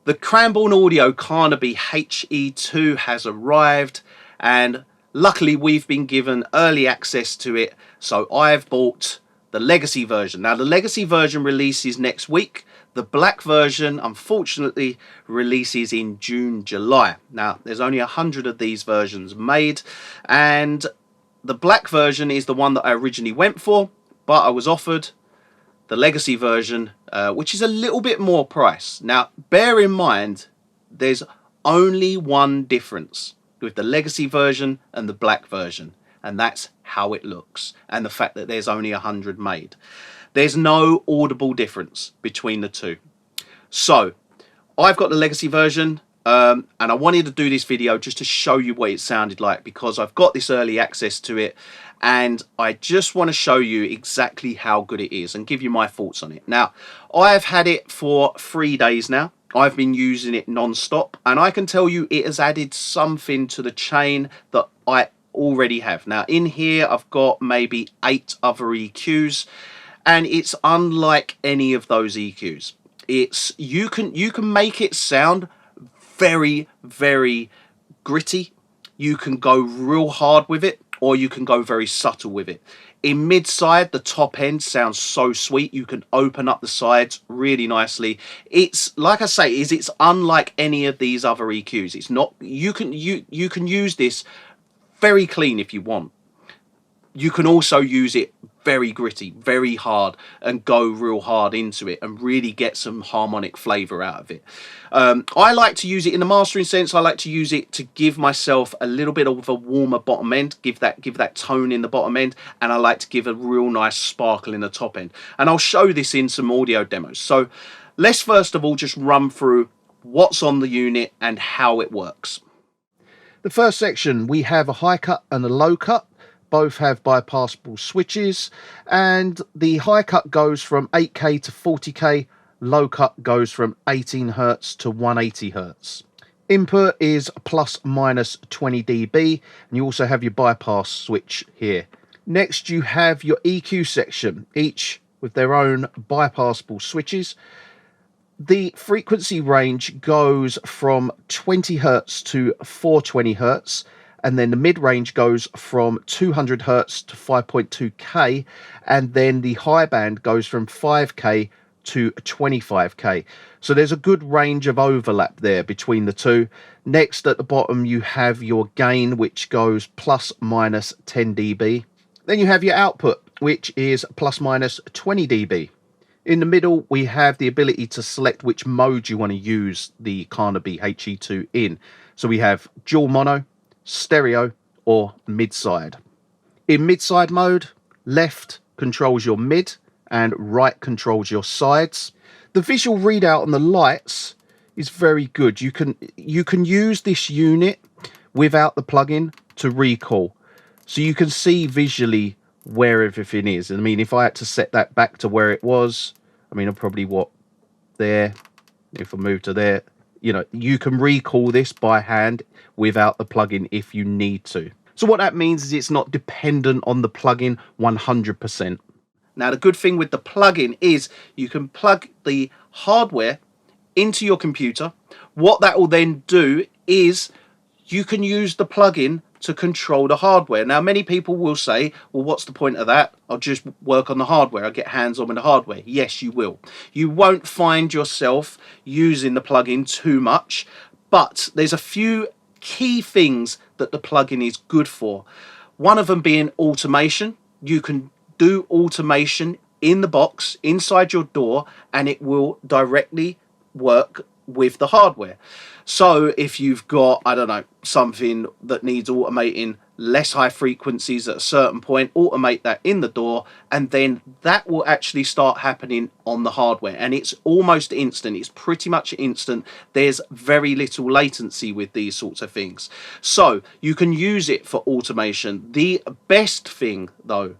The Cranborne Audio Carnaby HE2 has arrived, and luckily we've been given early access to it, so I've bought the legacy version. Now the legacy version releases next week. The black version unfortunately releases in June, July. Now there's only 100 of these versions made, and the black version is the one that I originally went for, but I was offered the legacy version, which is a little bit more price. Now bear in mind there's only one difference with the legacy version and the black version, and that's how it looks and the fact that there's only 100 made. There's no audible difference between the two. So I've got the legacy version, and I wanted to do this video just to show you what it sounded like, because I've got this early access to it and I just want to show you exactly how good it is and give you my thoughts on it. Now I've had it for 3 days now. I've been using it non-stop, and I can tell you it has added something to the chain that I already have. Now in here I've got maybe 8 other EQs, and it's unlike any of those EQs. It's you can make it sound very, very gritty. You can go real hard with it, or you can go very subtle with it. In mid-side, the top end sounds so sweet. You can open up the sides really nicely. It's, like I say, it's unlike any of these other EQs. It's not, you can use this very clean if you want. You can also use it very gritty, very hard, and go real hard into it and really get some harmonic flavour out of it. I like to use it in the mastering sense. I like to use it to give myself a little bit of a warmer bottom end, give that tone in the bottom end, and I like to give a real nice sparkle in the top end. And I'll show this in some audio demos. So let's first of all just run through what's on the unit and how it works. The first section, we have a high cut and a low cut. Both have bypassable switches, and the high cut goes from 8K to 40K, low cut goes from 18 Hz to 180 Hz. Input is plus minus 20 dB, and you also have your bypass switch here. Next you have your EQ section, each with their own bypassable switches. The frequency range goes from 20 Hz to 420 Hz. And then the mid-range goes from 200 Hz to 5.2K, and then the high band goes from 5K to 25K. So there's a good range of overlap there between the two. Next at the bottom you have your gain, which goes plus minus 10 dB. Then you have your output, which is plus minus 20 dB. In the middle we have the ability to select which mode you want to use the Carnaby HE2 in. So we have dual mono, stereo, or mid-side. In mid-side mode, left controls your mid and right controls your sides. The visual readout on the lights is very good. You can use this unit without the plugin to recall, so you can see visually where everything is. I mean, if I had to set that back to where it was, I mean, I'm probably there. If I move to there, you know, you can recall this by hand without the plugin if you need to. So what that means is it's not dependent on the plugin 100%. Now the good thing with the plugin is you can plug the hardware into your computer. What that will then do is you can use the plugin to control the hardware. Now many people will say, well, what's the point of that? I'll just work on the hardware, I'll get hands on with the hardware. Yes, you will. You won't find yourself using the plugin too much, but there's a few key things that the plugin is good for. One of them being automation. You can do automation in the box inside your DAW, and it will directly work with the hardware. So if you've got, I don't know, something that needs automating less high frequencies at a certain point, automate that in the DAW, and then that will actually start happening on the hardware, and it's almost instant. It's pretty much instant. There's very little latency with these sorts of things, so you can use it for automation. The best thing though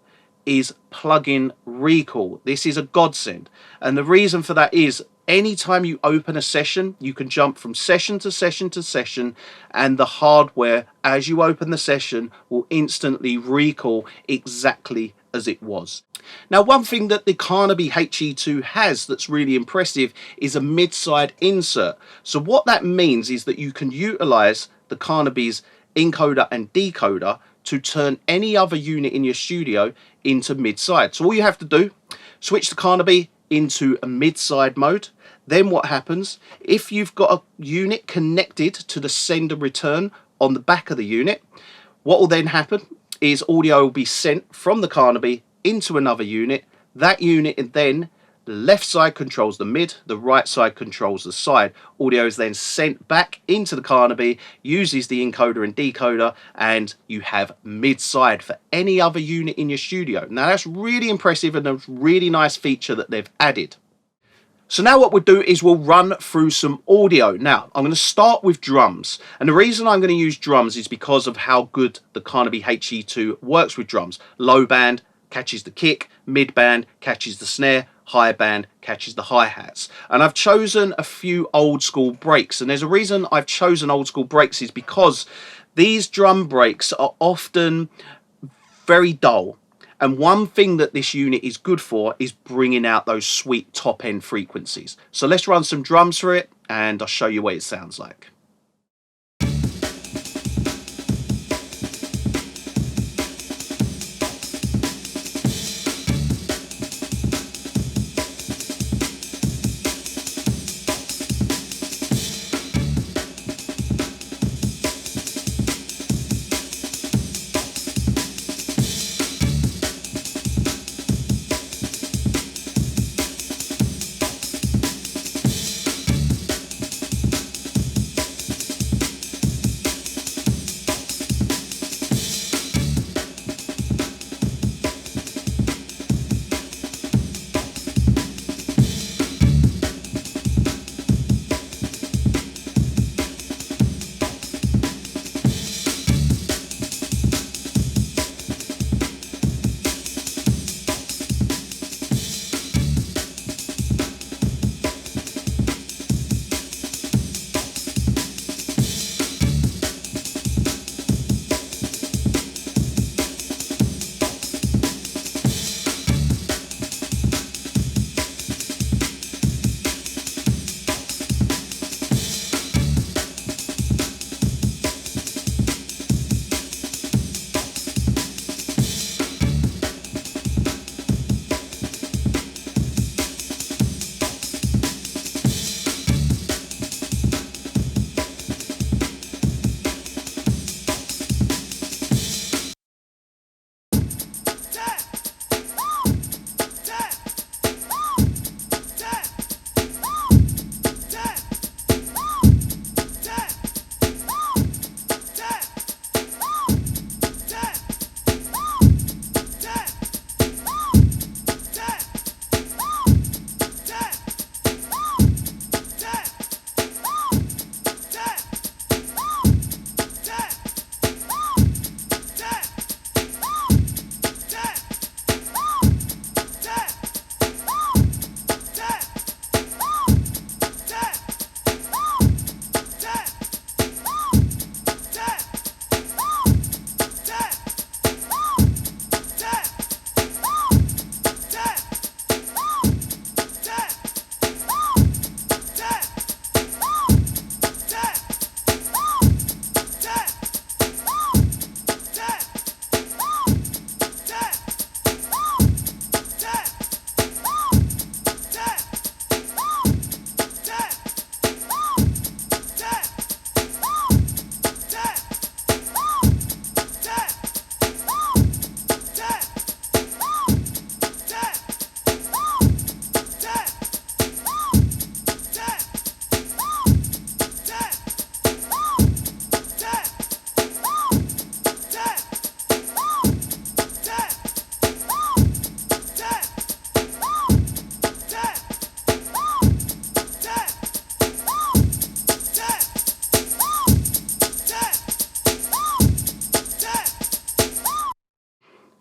is plugin recall. This is a godsend, and the reason for that is anytime you open a session, you can jump from session to session to session, and the hardware, as you open the session, will instantly recall exactly as it was. Now, one thing that the Carnaby HE2 has that's really impressive is a mid-side insert. So what that means is that you can utilize the Carnaby's encoder and decoder to turn any other unit in your studio into mid-side. So all you have to do, switch the Carnaby into a mid-side mode. Then what happens, if you've got a unit connected to the send and return on the back of the unit, what will then happen is audio will be sent from the Carnaby into another unit. That unit, and then the left side controls the mid, the right side controls the side. Audio is then sent back into the Carnaby, uses the encoder and decoder, and you have mid-side for any other unit in your studio. Now that's really impressive and a really nice feature that they've added. So now what we'll do is we'll run through some audio. Now, I'm going to start with drums. And the reason I'm going to use drums is because of how good the Carnaby HE2 works with drums. Low band catches the kick, mid band catches the snare, high band catches the hi-hats. And I've chosen a few old school breaks. And there's a reason I've chosen old school breaks is because these drum breaks are often very dull. And one thing that this unit is good for is bringing out those sweet top end frequencies. So let's run some drums for it and I'll show you what it sounds like.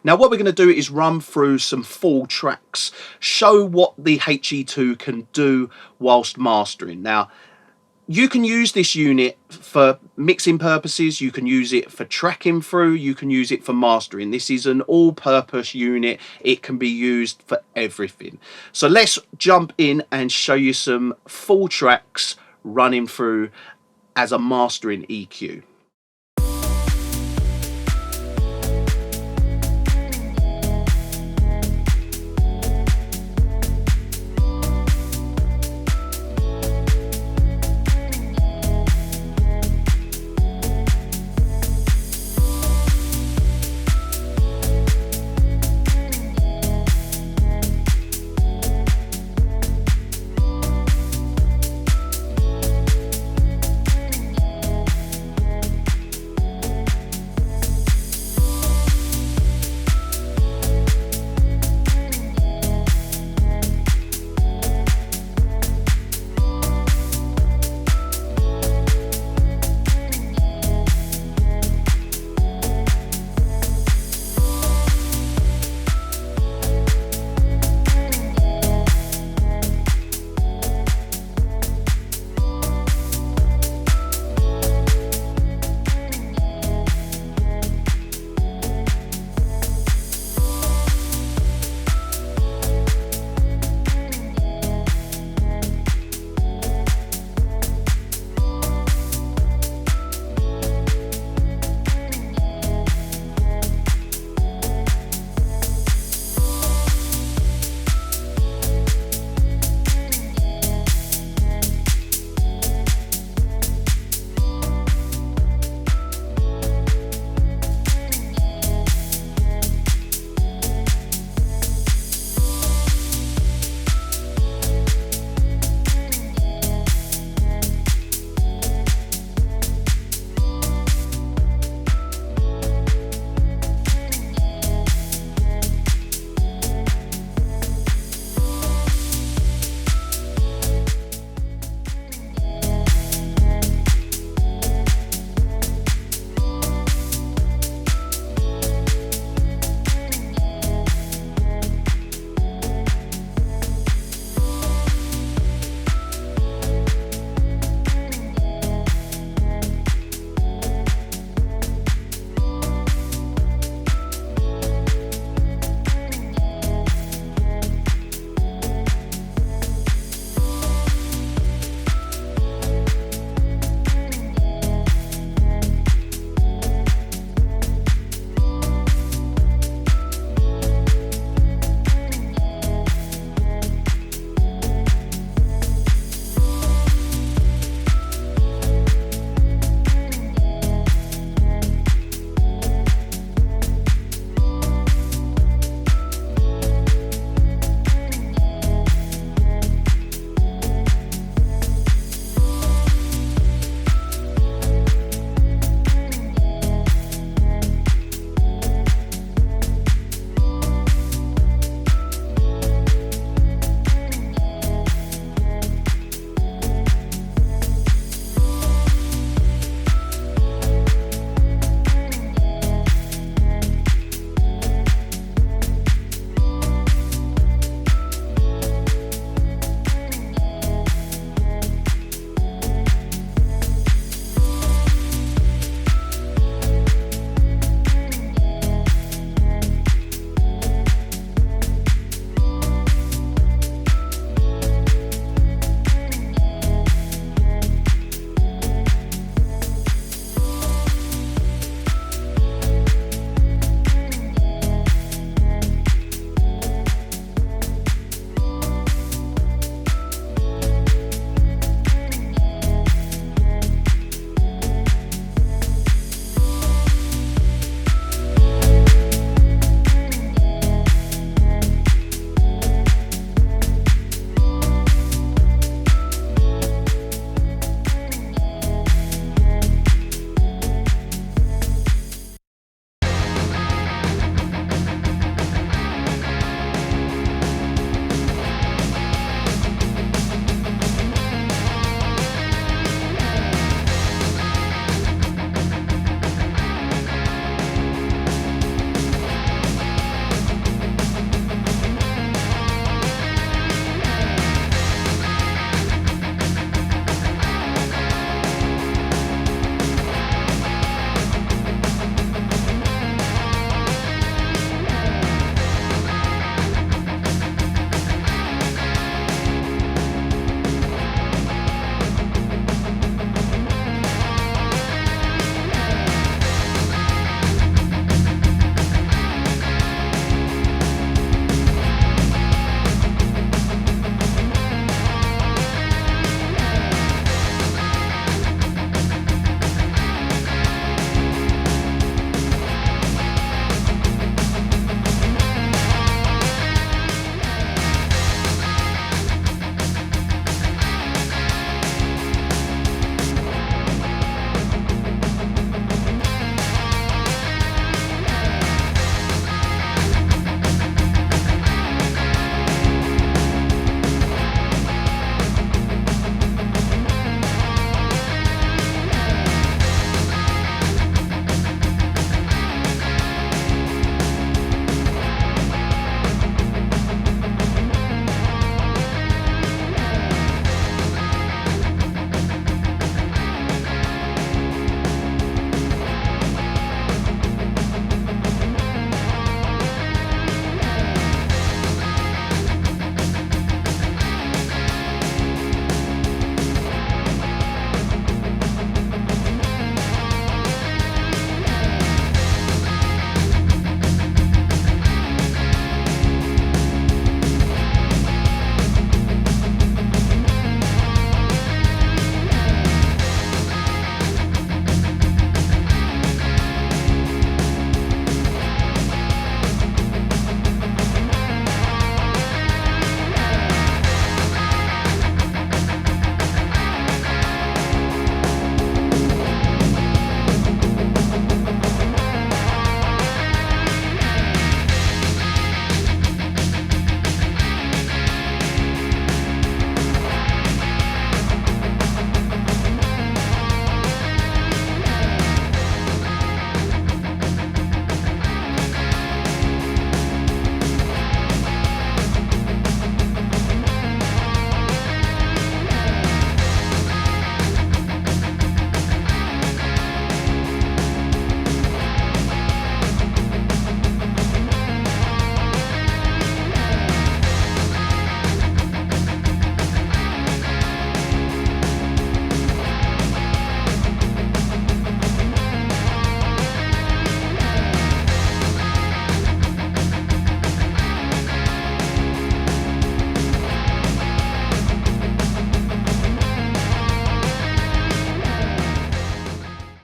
Now what we're going to do is run through some full tracks, show what the HE2 can do whilst mastering. Now You can use this unit for mixing purposes, you can use it for tracking through, you can use it for mastering. This is an all-purpose unit. It can be used for everything. So let's jump in and show you some full tracks running through as a mastering EQ.